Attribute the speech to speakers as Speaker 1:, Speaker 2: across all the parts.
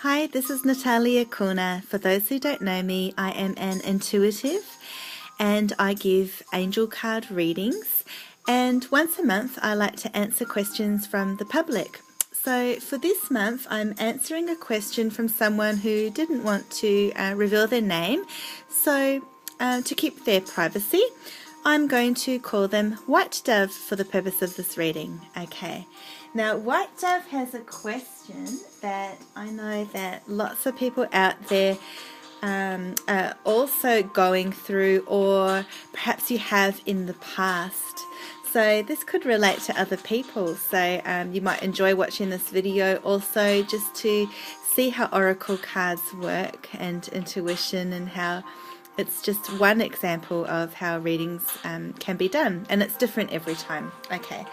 Speaker 1: Hi, this is Natalia Kuna. For those who don't know me, I am an intuitive and I give angel card readings. And once a month, I like to answer questions from the public. So for this month, I'm answering a question from someone who didn't want to reveal their name. So to keep their privacy, I'm going to call them White Dove for the purpose of this reading. Okay. Now, White Dove has a question that I know that lots of people out there are also going through, or perhaps you have in the past. So this could relate to other people. So you might enjoy watching this video also just to see how oracle cards work and intuition, and how it's just one example of how readings can be done, and it's different every time. Okay.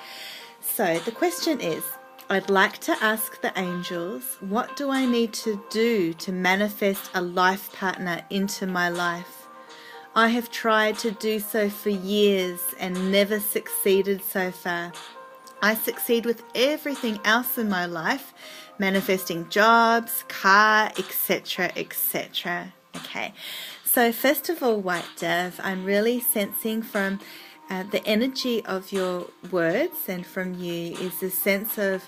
Speaker 1: So the question is, I'd like to ask the angels, what do I need to do to manifest a life partner into my life? I have tried to do so for years and never succeeded so far. I succeed with everything else in my life, manifesting jobs, car, etc., etc. Okay, so first of all, White Dove, I'm really sensing from the energy of your words and from you is a sense of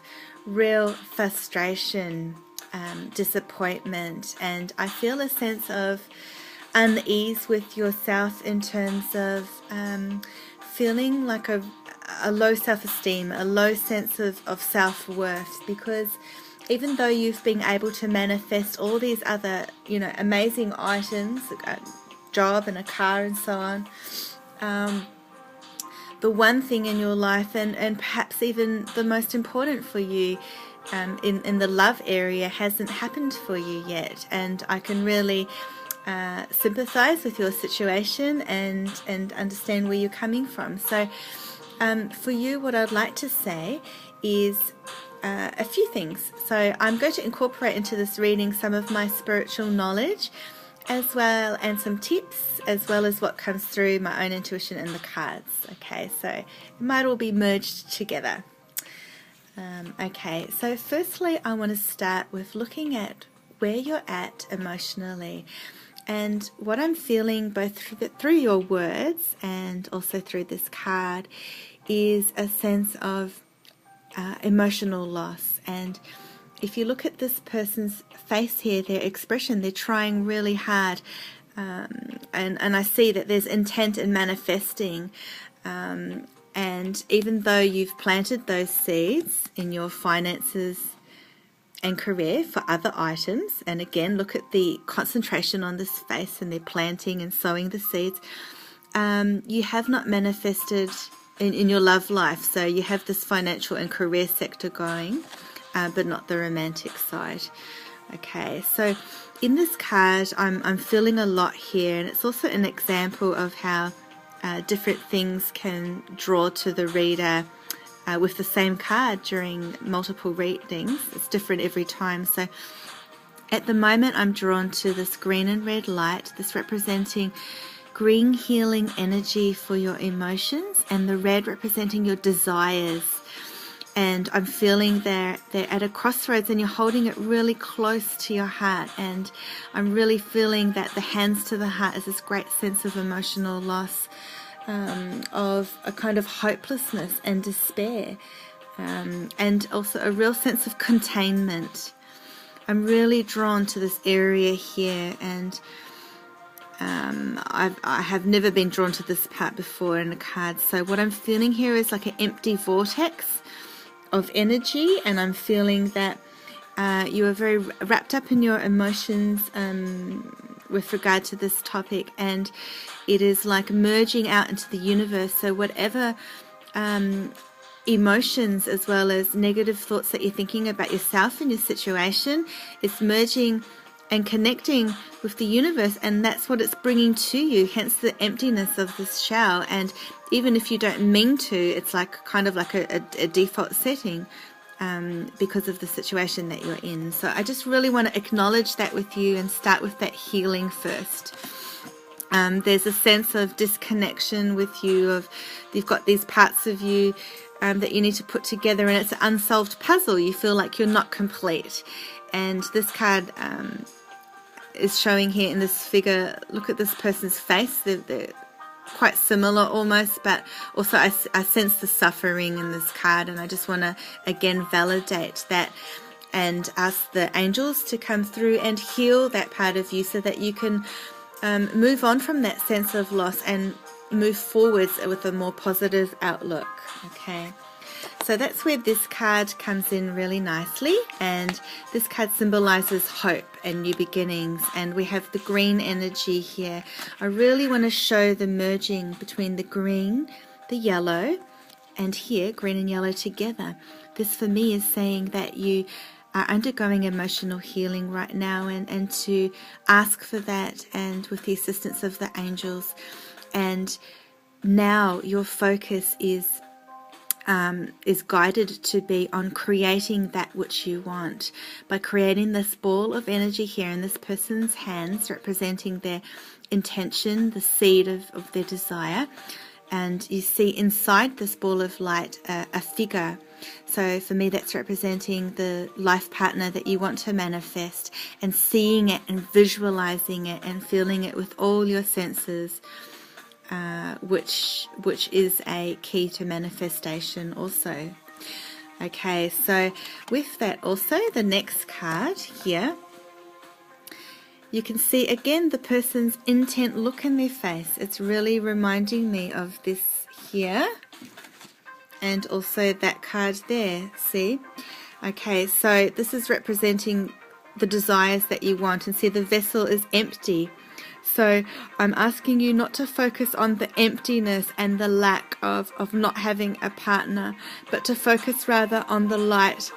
Speaker 1: real frustration, disappointment, and I feel a sense of unease with yourself in terms of feeling like a low self-esteem, a low sense of self-worth, because even though you've been able to manifest all these other, amazing items, a job and a car and so on, the one thing in your life, and perhaps even the most important for you in the love area, hasn't happened for you yet. And I can really sympathize with your situation and understand where you're coming from. So for you, what I'd like to say is a few things. So I'm going to incorporate into this reading some of my spiritual knowledge, as well, and some tips, as well as what comes through my own intuition and the cards. Okay, so it might all be merged together. Okay, so firstly I want to start with looking at where you're at emotionally, and what I'm feeling both through your words and also through this card is a sense of emotional loss. And if you look at this person's face here, their expression, they're trying really hard, and I see that there's intent in manifesting, and even though you've planted those seeds in your finances and career for other items, and again look at the concentration on this face, and they're planting and sowing the seeds, you have not manifested in your love life. So you have this financial and career sector going, but not the romantic side. Okay, so in this card I'm feeling a lot here, and it's also an example of how different things can draw to the reader with the same card during multiple readings. It's different every time. So at the moment I'm drawn to this green and red light, this representing green healing energy for your emotions, and the red representing your desires. And I'm feeling they're at a crossroads, and you're holding it really close to your heart, and I'm really feeling that the hands to the heart is this great sense of emotional loss, of a kind of hopelessness and despair, and also a real sense of containment. I'm really drawn to this area here, and I have never been drawn to this part before in a card. So what I'm feeling here is like an empty vortex of energy, and I'm feeling that you are very wrapped up in your emotions with regard to this topic, and it is like merging out into the universe. So whatever emotions as well as negative thoughts that you're thinking about yourself and your situation, it's merging and connecting with the universe, and that's what it's bringing to you, hence the emptiness of this shell. And even if you don't mean to, it's like kind of like a default setting because of the situation that you're in. So I just really want to acknowledge that with you and start with that healing first. There's a sense of disconnection with you, of you've got these parts of you that you need to put together, and it's an unsolved puzzle. You feel like you're not complete. And this card is showing here in this figure, look at this person's face. They're quite similar almost, but also I sense the suffering in this card, and I just want to again validate that and ask the angels to come through and heal that part of you so that you can move on from that sense of loss and move forwards with a more positive outlook. Okay, so that's where this card comes in really nicely, and this card symbolizes hope and new beginnings, and we have the green energy here. I really want to show the merging between the green, the yellow, and here green and yellow together. This for me is saying that you are undergoing emotional healing right now, and to ask for that, and with the assistance of the angels. And now your focus is guided to be on creating that which you want, by creating this ball of energy here in this person's hands, representing their intention, the seed of their desire. And you see inside this ball of light a figure. So for me, that's representing the life partner that you want to manifest, and seeing it and visualizing it and feeling it with all your senses, which is a key to manifestation also. Okay, so with that also, the next card here, you can see again the person's intent look in their face. It's really reminding me of this here, and also that card there, see? Okay, so this is representing the desires that you want, and see the vessel is empty. So I'm asking you not to focus on the emptiness and the lack of not having a partner, but to focus rather on the light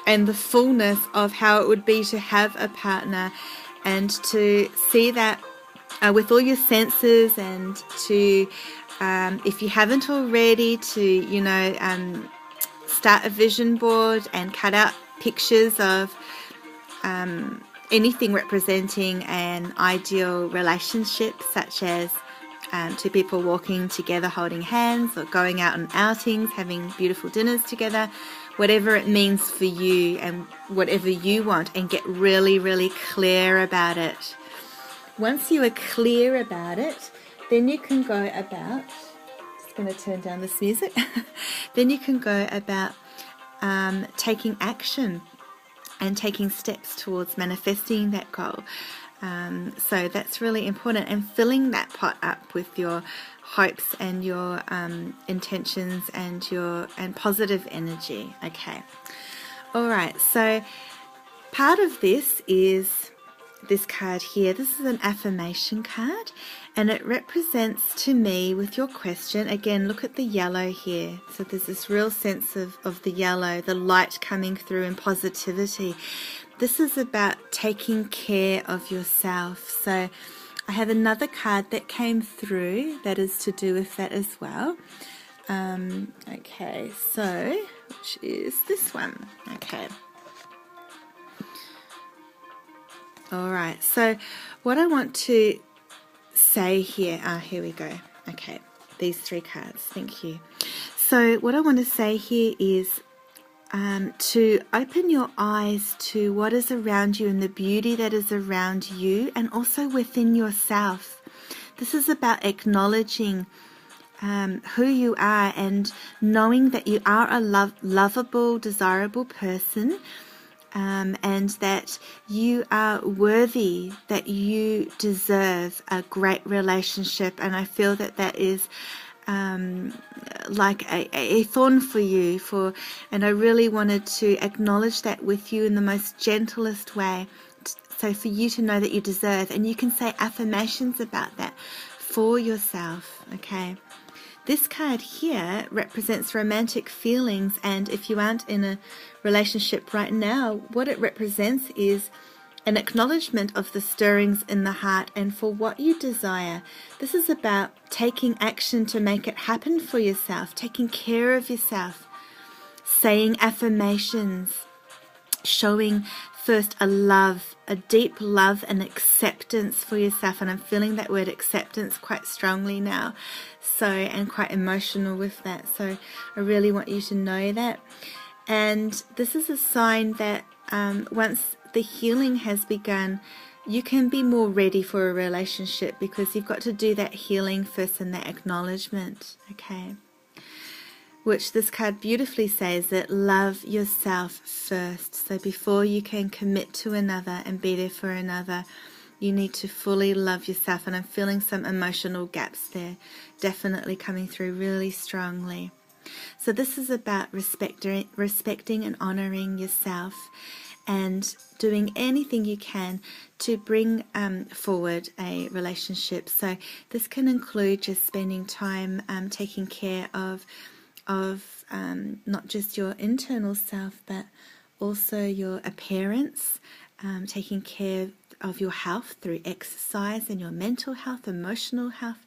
Speaker 1: and the fullness of how it would be to have a partner, and to see that with all your senses, and to, if you haven't already, to, start a vision board and cut out pictures of anything representing an ideal relationship, such as two people walking together holding hands, or going out on outings, having beautiful dinners together, whatever it means for you and whatever you want, and get really, really clear about it. Once you are clear about it, then you can go about, just going to turn down this music, then you can go about taking action and taking steps towards manifesting that goal. So that's really important, and filling that pot up with your hopes and your intentions and positive energy. Okay, all right, so part of this is this card here. This is an affirmation card, and it represents to me, with your question, again, look at the yellow here. So there's this real sense of the yellow, the light coming through, and positivity. This is about taking care of yourself. So I have another card that came through that is to do with that as well. Okay, so which is this one. Okay. All right, so what I want to say here, here we go. Okay, these three cards, thank you. So what I want to say here is to open your eyes to what is around you and the beauty that is around you, and also within yourself. This is about acknowledging who you are, and knowing that you are a lovable, desirable person, and that you are worthy, that you deserve a great relationship. And I feel that that is like a thorn for you, and I really wanted to acknowledge that with you in the most gentlest way, so for you to know that you deserve, and you can say affirmations about that for yourself. Okay, this card here represents romantic feelings, and if you aren't in a relationship right now, what it represents is an acknowledgement of the stirrings in the heart and for what you desire. This is about taking action to make it happen for yourself, taking care of yourself, saying affirmations, showing first a deep love and acceptance for yourself, and I'm feeling that word acceptance quite strongly now, so, and quite emotional with that, so I really want you to know that. And this is a sign that once the healing has begun, you can be more ready for a relationship, because you've got to do that healing first and that acknowledgement, okay? Which this card beautifully says that love yourself first. So before you can commit to another and be there for another, you need to fully love yourself. And I'm feeling some emotional gaps there, definitely coming through really strongly. So this is about respecting and honoring yourself, and doing anything you can to bring forward a relationship. So this can include just spending time taking care of not just your internal self, but also your appearance, taking care of your health through exercise, and your mental health, emotional health,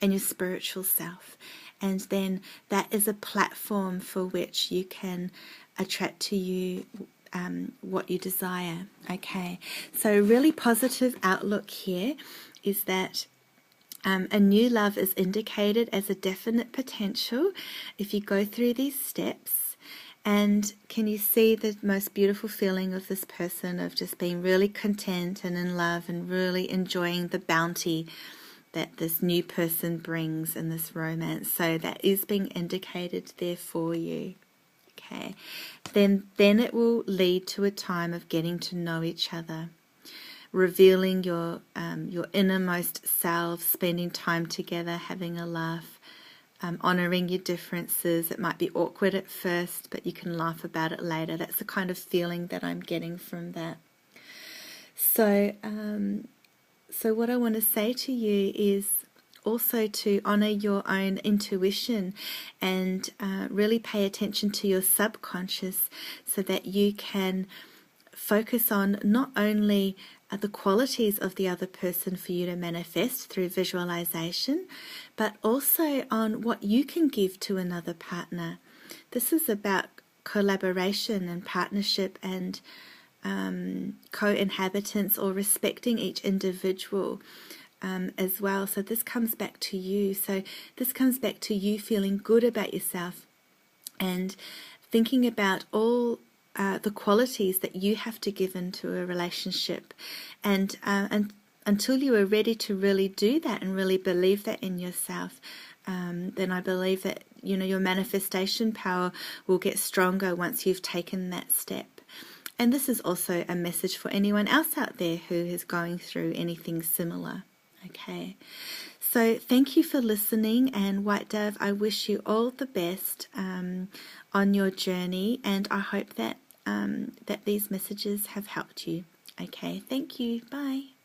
Speaker 1: and your spiritual self. And then that is a platform for which you can attract to you what you desire. Okay, so really positive outlook here is that a new love is indicated as a definite potential if you go through these steps. And can you see the most beautiful feeling of this person, of just being really content and in love and really enjoying the bounty that this new person brings in this romance? So that is being indicated there for you. Okay, then it will lead to a time of getting to know each other, revealing your innermost selves, spending time together, having a laugh, honoring your differences. It might be awkward at first, but you can laugh about it later. That's the kind of feeling that I'm getting from that. So, so what I want to say to you is also to honor your own intuition, and really pay attention to your subconscious, so that you can focus on not only the qualities of the other person for you to manifest through visualization, but also on what you can give to another partner. This is about collaboration and partnership and co-inhabitants, or respecting each individual as well. So this comes back to you. So this comes back to you feeling good about yourself and thinking about all the qualities that you have to give into a relationship, and until you are ready to really do that and really believe that in yourself, then I believe that your manifestation power will get stronger once you've taken that step. And this is also a message for anyone else out there who is going through anything similar. Okay, so thank you for listening, and White Dove, I wish you all the best on your journey, and I hope that that these messages have helped you. Okay, thank you. Bye.